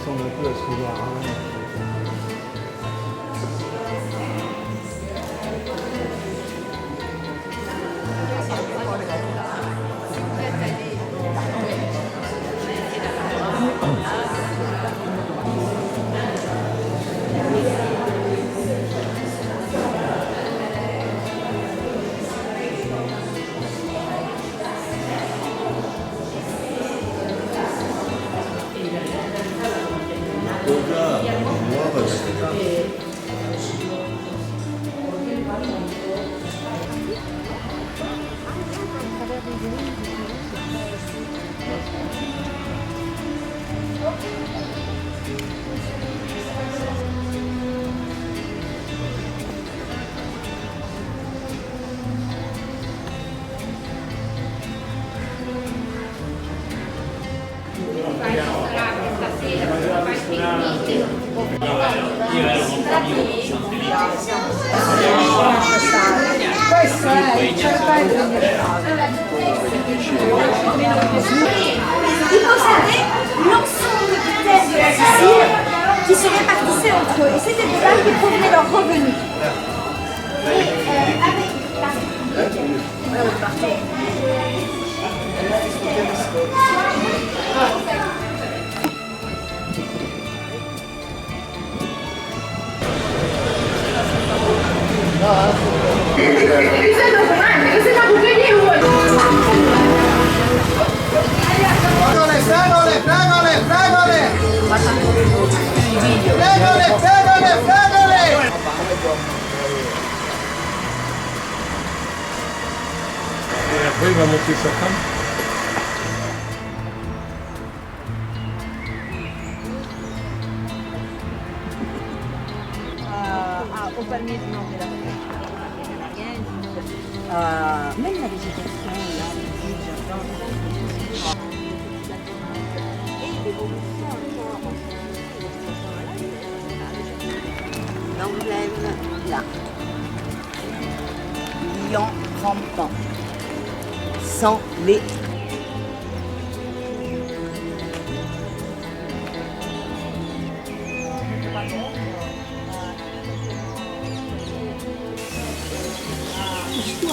ressemble un peu à ce là. Questo è il possédait l'ensemble des terres de la Sicile qui se répartissaient entre eux. Et c'était de là qu'ils provenaient leurs revenus. Et avec Et après, il va monter sa femme. Au palmier du nord de la même la végétation, là, les jardins, et l'évolution encore. L'emblème là. Lion rampant. Sans les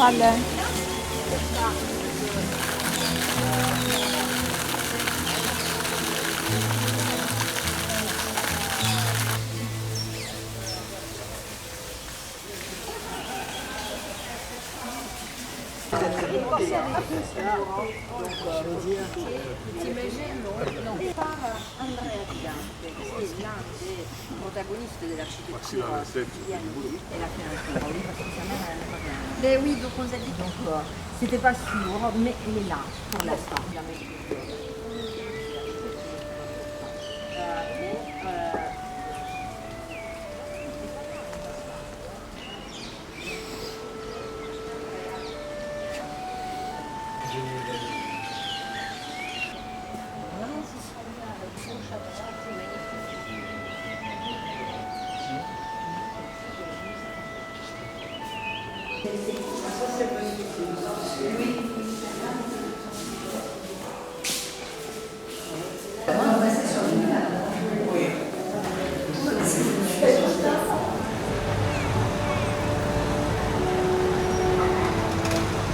Alain. Andrea Bianchi, che è l'un des protagonistes de l'architecture italienne et la création. Oui, parce que sa mère elle pas bien. Mais oui, donc on a dit donc c'était pas sûr, mais elle est là pour l'instant.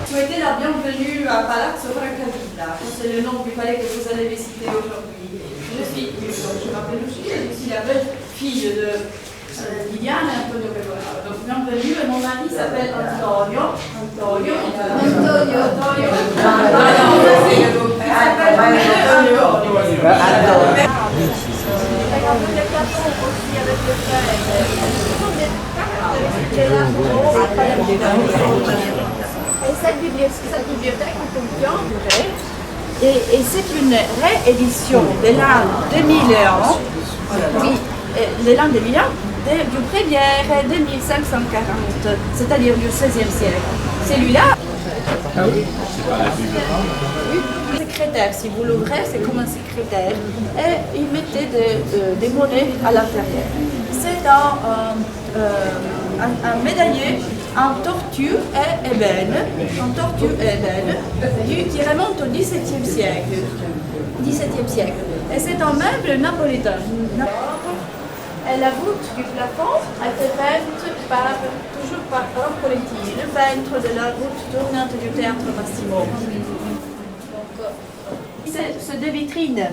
Souhaitez la bienvenue à Palazzo Francavilla. C'est le nom du palais que vous allez visiter aujourd'hui. Je m'appelle Lucia, je suis la belle fille de Liliane et Antonio Pecoraro. Donc bienvenue, et mon mari s'appelle Antonio. Antonio. Et cette bibliothèque en Compiègne, et c'est une réédition de l'an 2001, oui, de l'an 2001, du premier de 1540, c'est-à-dire du XVIe siècle. Celui-là, secrétaire, si vous l'ouvrez, c'est comme un secrétaire, et il mettait des monnaies à l'intérieur. C'est un médaillé en tortue et ébène, qui remonte au XVIIe siècle. Et c'est un meuble napolitain. Et la voûte du plafond a été peinte toujours par Roncoletti, le peintre de la voûte tournante du théâtre Massimo. C'est deux vitrines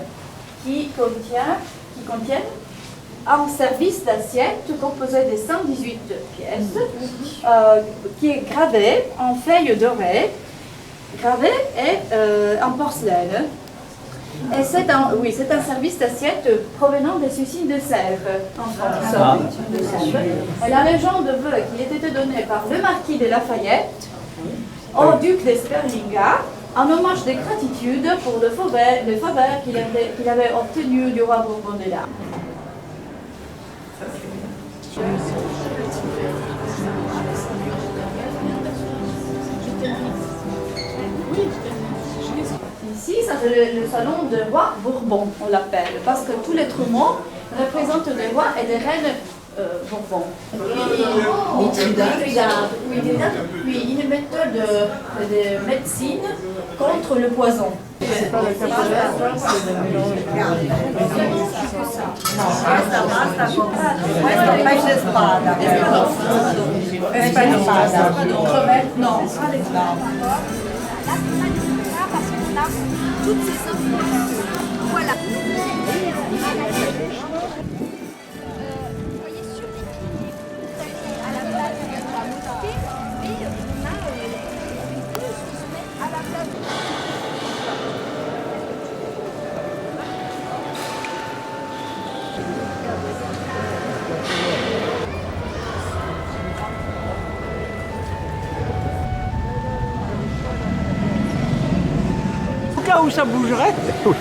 qui contiennent un service d'assiette composé de 118 pièces, qui est gravé en feuilles dorées, gravé et en porcelaine. Et c'est un service d'assiette provenant des usines de Sèvres en France. Et la légende veut qu'il ait été donné par le marquis de Lafayette au duc de Sperlinga en hommage de gratitude pour le faveur qu'il avait obtenu du roi Bourbon de l'Arme. Ici, c'est le salon de roi Bourbon, on l'appelle, parce que tous les trumeaux représentent des rois et des reines Bourbon. Oui, une méthode de médecine contre le poison. C'est pas le cas toutes ces infos. Voilà. Voyez sur les piliers, vous allez à la place de la mosquée et on a une pelouse qui se met à la place de Là où ça bougerait. Oui.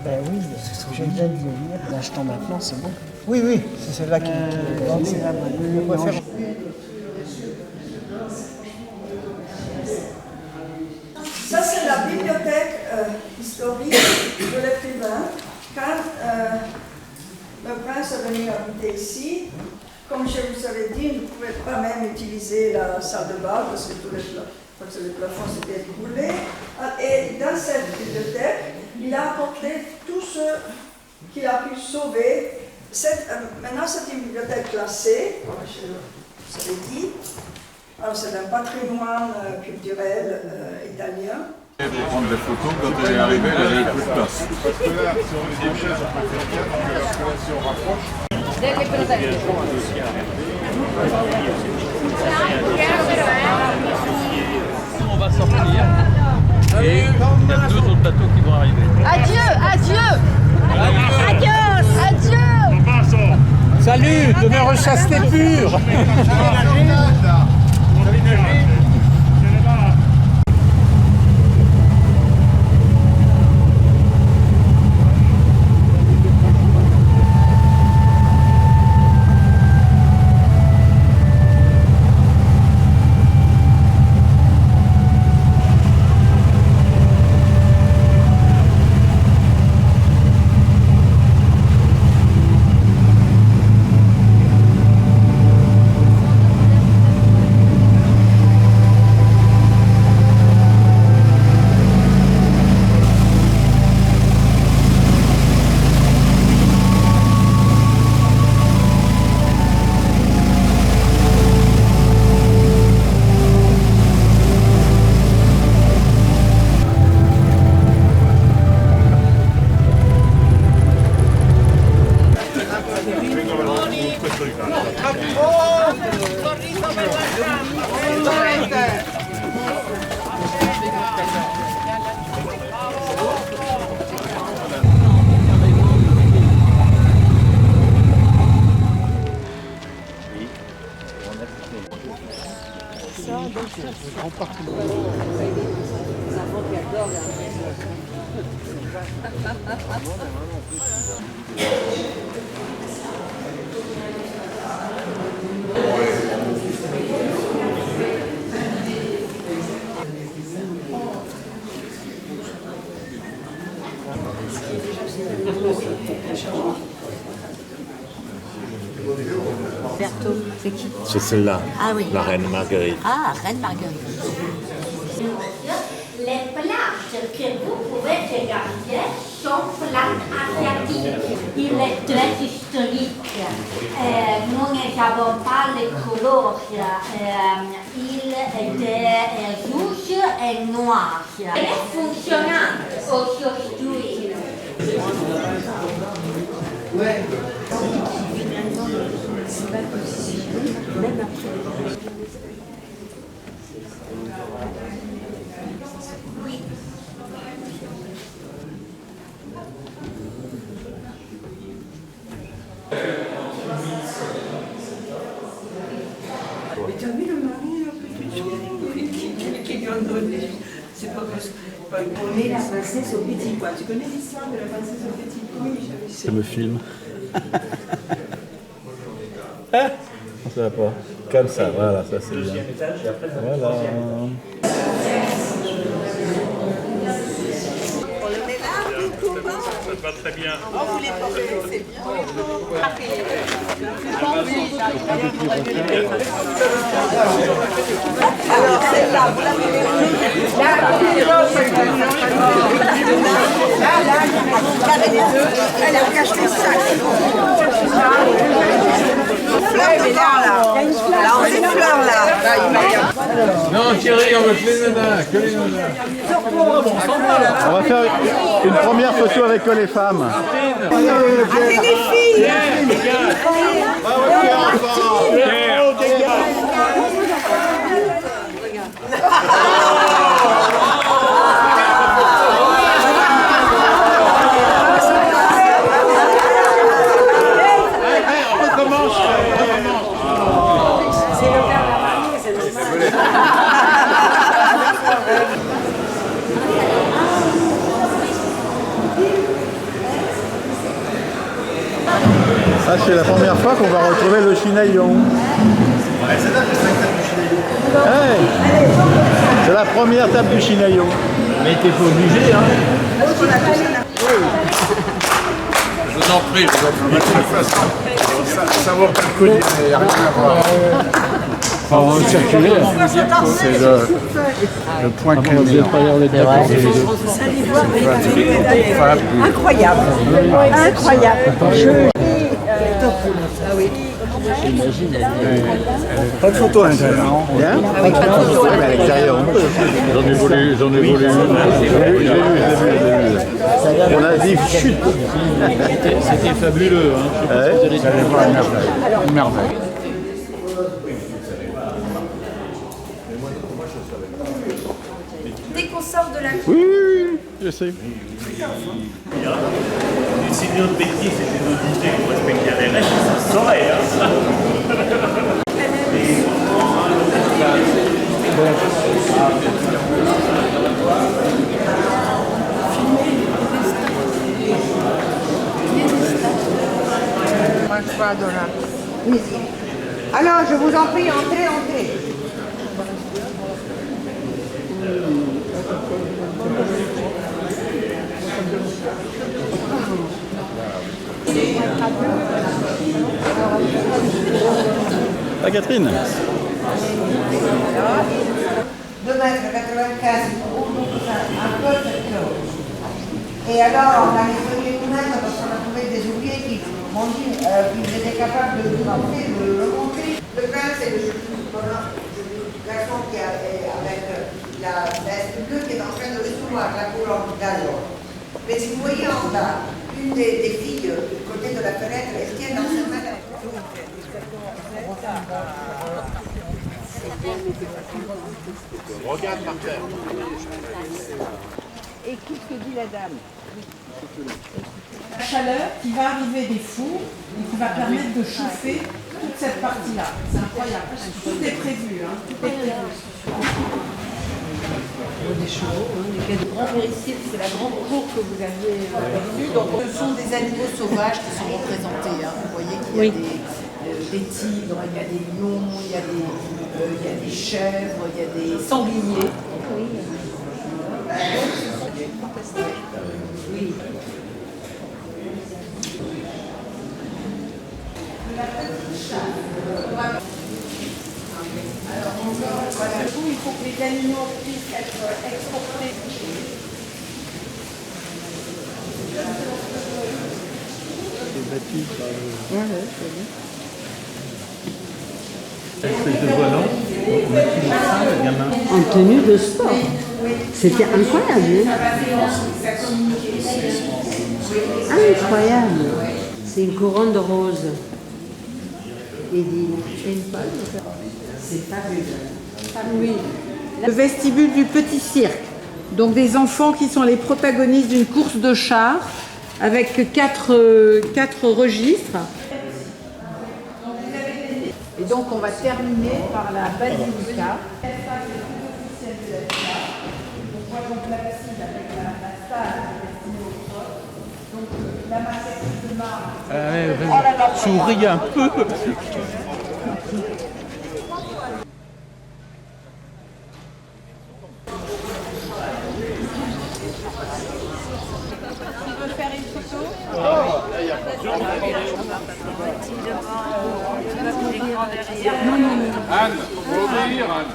Ben oui, je viens de le lire. L'achetant maintenant, c'est bon. Oui, oui, c'est celle-là qui est vendue. Ça, c'est la bibliothèque historique de l'écrivain. Quand le prince est venu habiter ici, comme je vous avais dit, il ne pouvait pas même utiliser la salle de bal parce que le plafond s'était écroulé. Et dans cette bibliothèque, il a apporté tout ce qu'il a pu sauver. Maintenant, c'est une bibliothèque classée, comme je vous avais dit. Alors, c'est un patrimoine culturel italien. Pour prendre des photos, quand elle est arrivée, elle avait plus de place. Parce que là, si on est prochain, ça peut faire bien, parce que là, si on rapproche. On va sortir et il y a deux autres bateaux qui vont arriver. Adieu. Salut, demeure chasteté pure. Berthaud, c'est qui? C'est celle-là, Ah oui. la reine Marguerite. Ah, Reine Marguerite. Les plages que vous pouvez regarder sont plages asiatiques. Il est très historique. Nous n'avons pas les couleurs. Il était rouge et noir. Il est fonctionnant aujourd'hui. C'est pas possible, même après. Mais t'as vu le mari, là, qui lui a donné? C'est pas parce qu'on est la princesse au petit pois. Tu connais l'histoire de la princesse au petit pois? Ça me filme. Ah, ça va pas. Comme ça, voilà, ça c'est bien. Voilà. Ça va très bien. Oh, vous les portez, c'est bien. Alors, celle-là, vous l'avez vue. Elle a caché le sac. Fleurs devant, là. Là, on a une fleur, là. Non, Thierry, on veut que les nanas, que les nanas. On va faire une première photo avec que les femmes. Avec les filles. Ça, c'est la première fois qu'on va retrouver le chinaillon. Hey, c'est la première table du chinaillon. Mais t'es pas obligé, hein. Je vous en prie, ça vaut pas le coup, il n'y a rien à voir. On va circuler. C'est le point culminant. Incroyable. Incroyable. Pas de photo à l'intérieur. Bien. Pas de photo à l'extérieur. J'en ai volé une. Je l'ai vu. On a dit chut. C'était fabuleux. Hein. Vous allez voir une merveille. Une merveille. Dès qu'on sort de la Oui, je sais. Si notre objectif était d'auditer pour respecter les règles, ça se saurait. Hein. Alors, je vous en prie, entrez, entrez. Ah, Catherine. 2,95 m, un peu cette chose. Et alors, on a les nous-mêmes parce qu'on a trouvé des ouvriers qui m'ont dit qu'ils étaient capables de nous montrer, de le montrer. Le pain, c'est le garçon qui est avec la veste bleue qui est en train de recevoir la couronne d'alors. Mais si vous voyez en bas, une des filles du côté de la fenêtre, elle tient dans sa main la Regarde par terre. Écoute ce que dit la dame. La chaleur qui va arriver des fours et qui va permettre de chauffer toute cette partie-là. C'est incroyable. Tout est prévu. Hein. Tout est prévu. Des chevaux, des grands périciles, c'est la grande cour que vous aviez vue. Donc, ce sont des animaux sauvages qui sont représentés. Hein. Vous voyez qu'il y a des tigres, il y a des lions, il y a des chèvres, il y a des sangliers. Oui. Alors, il faut que les animaux puissent être exportés. C'est battu par le... Espèce de volant, on a mis ça, le gamin. En tenue de sport. C'était incroyable. Incroyable. C'est une couronne de roses. Et une palme. C'est fabuleux. Oui. Le vestibule du petit cirque. Donc des enfants qui sont les protagonistes d'une course de chars avec quatre registres. Et donc on va terminer par la basilica. On voit donc l'abside avec la salle destinée au sol. Donc la maquette de marbre. Souris un peu. Tu veux faire une photo? Anne, faut obéir, Anne.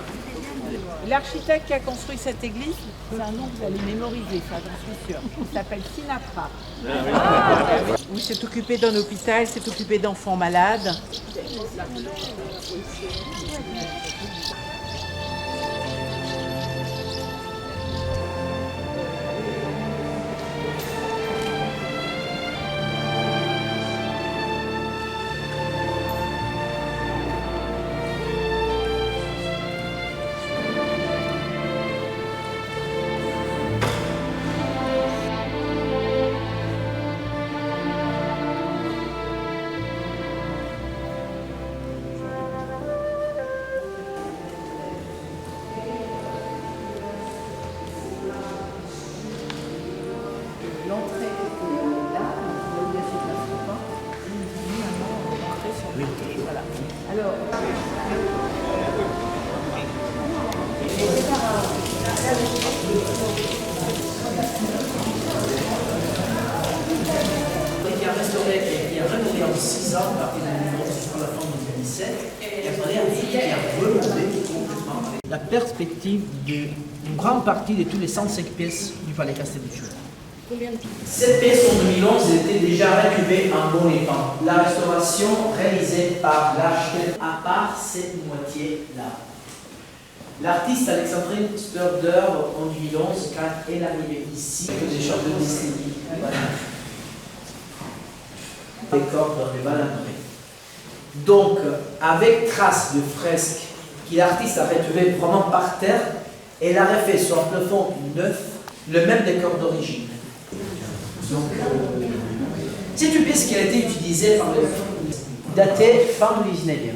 L'architecte qui a construit cette église, c'est un nom que vous allez mémoriser, ça j'en suis sûre. Il s'appelle Sinatra. Il s'est occupé d'un hôpital, s'est occupé d'enfants malades. L'entrée était là, on voit sur la souvent. L'entrée sur le côté. Voilà. Alors, qui a restauré, qui a rénové en 6 ans, à partir de jusqu'à la fin de 2017, et après qui a remonté complètement. La perspective d'une grande partie de tous les 105 pièces du Palais Castelluccio. Cette pièce en 2011 était déjà récupérée en bon état. La restauration réalisée par l'architecte, à part cette moitié-là. L'artiste Alexandrine Sturder en 2011, quand elle arrivait ici, des chanteurs d'esthétique. Voilà. Décor dans les balanderies. Donc, avec traces de fresques que l'artiste a retrouvées vraiment par terre, elle a refait sur un plafond neuf le même décor d'origine. Donc, c'est une pièce qui a été utilisée par les datée fin du 19e.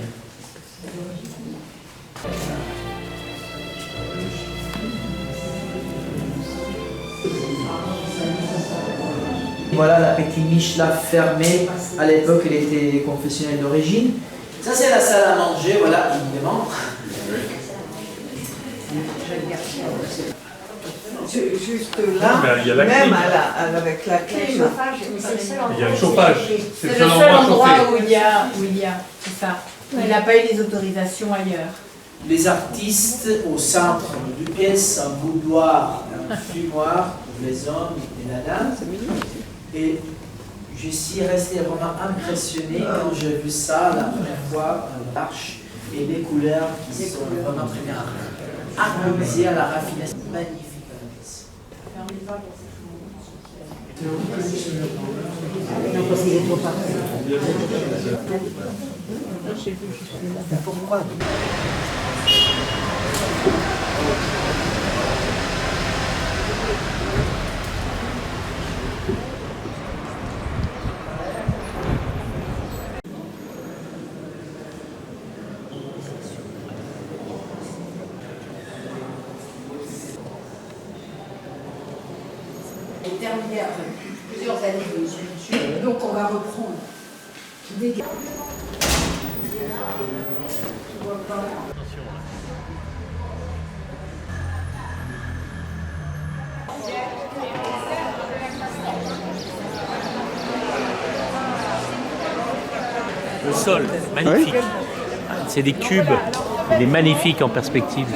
Voilà la petite niche là fermée. À l'époque, elle était confessionnelle d'origine. Ça, c'est la salle à manger, voilà, évidemment. Juste là, même avec la clim. Il y a le chauffage. C'est le seul endroit où il y a, c'est ça. Il n'a pas eu les autorisations ailleurs. Les artistes au centre du pièce, un boudoir, un fumoir pour les hommes et la dame. Et je suis resté vraiment impressionné quand j'ai vu ça la première fois, l'arche et les couleurs qui sont vraiment très bien harmonisées à la raffination. Magnifique. Non, parce qu'il est trop parti. Pourquoi? Terminé après plusieurs années de sculpture, donc on va reprendre des... Le sol, magnifique. C'est des cubes, il est magnifique en perspective.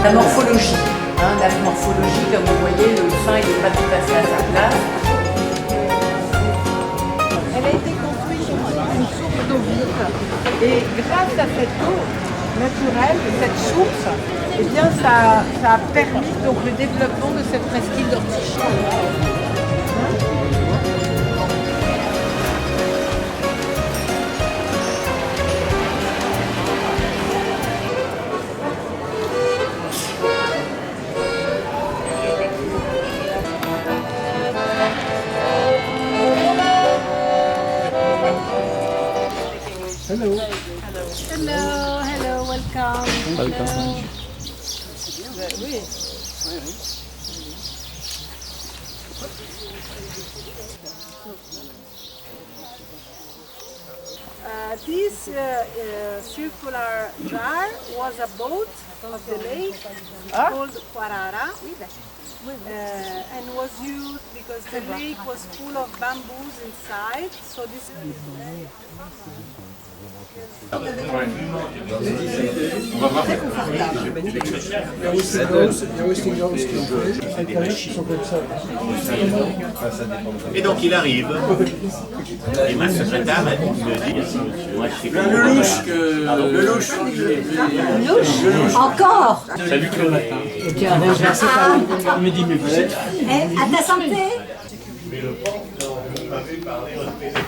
La morphologie. La morphologie, comme vous voyez, le sein il n'est pas tout à fait à sa place. Elle a été construite sur une source d'eau vive et grâce à cette eau naturelle, cette source, eh bien, ça a permis donc, le développement de cette presqu'île d'Ortichy. Hello. Hello, hello, welcome. Welcome. Oui. This circular jar was a boat of the lake called Quarara, and was used because the lake was full of bamboos inside. So this. On va voir. Et donc il arrive. Et ma secrétaire me dit, moi je suis Le louche le louche. Le louche. Encore. Salut Clémentine. Tu as déjà assez parlé. Il me dit, mais vous êtes... À ta santé. Mais le pont dont vous m'avez parlé au téléphone.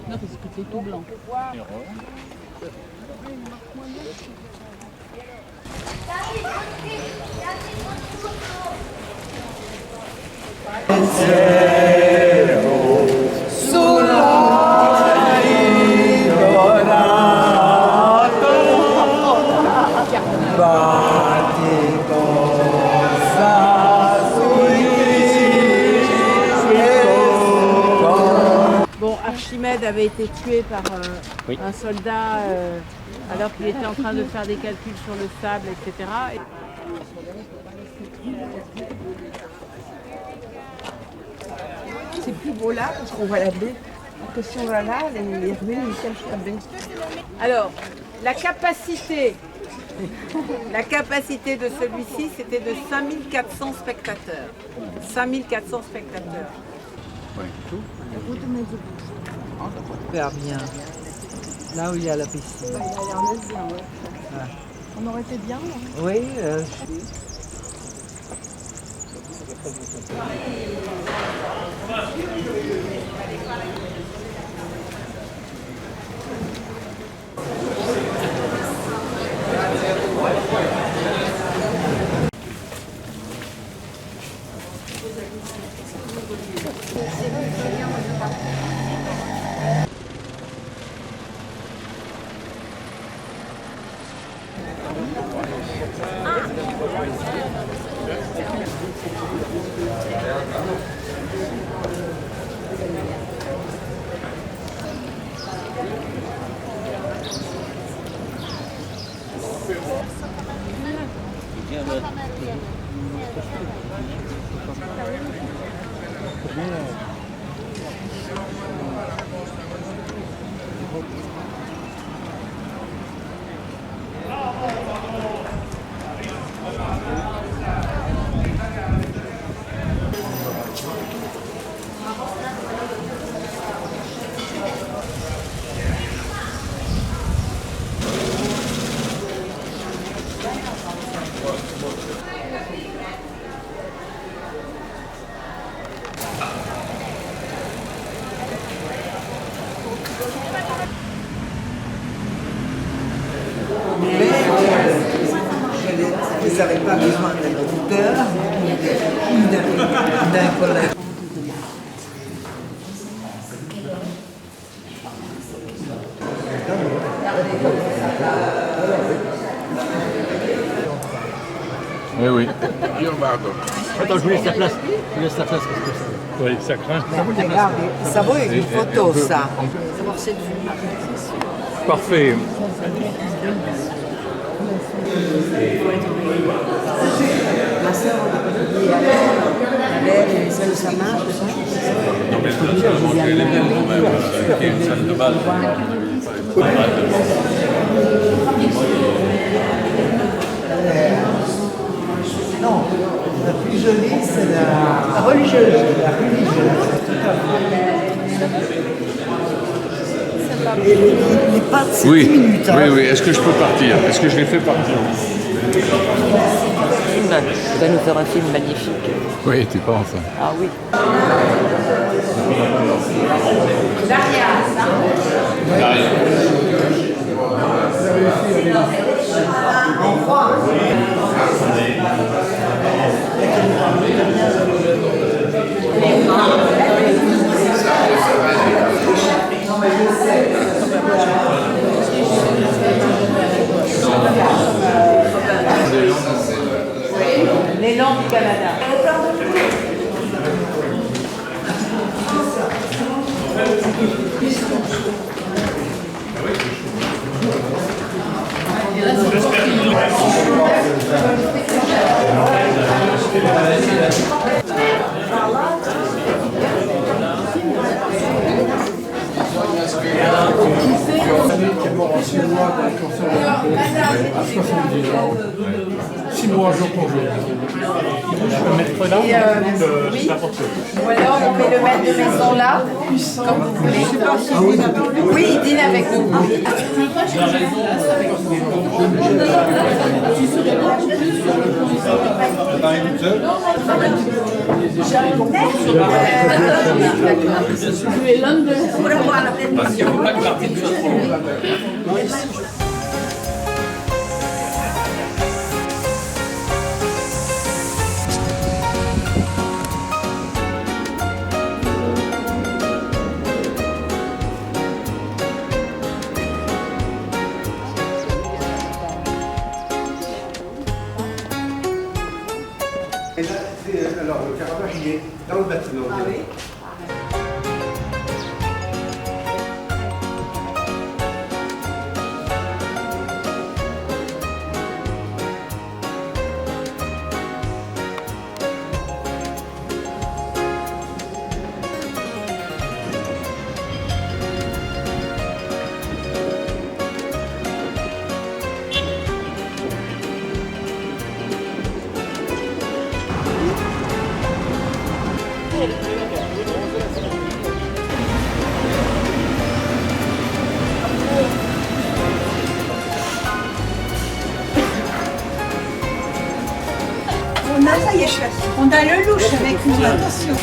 Non, parce que c'est tout blanc. Bon, Archimède avait été tué par un soldat alors qu'il était en train de faire des calculs sur le sable, etc. C'est plus beau là parce qu'on voit la baie. Que si on va là, les ruines ils cachent la baie. Alors, la capacité de celui-ci, c'était de 5400 spectateurs. 5400 spectateurs. Super bien. Là où il y a la piscine. Il a l'air neuf bien, ouais. On aurait été bien, là. Oui. Vous n'avez pas besoin d'un auditeur ou d'un collègue. Oui, oui. Attends, je vous laisse la place. Je vous laisse la place parce que ça... Oui, ça craint. Ça vaut une photo, ça. Parfait. Ma soeur, on a dit est-ce que ça marche? Non, mais je vais montrer les mêmes même, qui est une salle de bal. Non, la plus jolie, c'est la religieuse. La religieuse, tout à fait. Et les pattes, c'est 10 minutes. Hein. Oui, oui. Est-ce que je peux partir? Est-ce que je les fais partir? Tu vas nous faire un film magnifique. Oui, tu penses. Ah oui. L'élan du Canada. Qui est mort en 6 mois d'un cancer à 70 ans. 6 mois jour pour jour. Je peux mettre là Oui. Ou alors on met le maître de maison là, comme vous voulez. Oui, il dîne avec nous. Tu es l'homme de Alors, le Caravage, il est dans le bâtiment. Ah oui. Ça y est, chef. On a le louche avec nous, attention.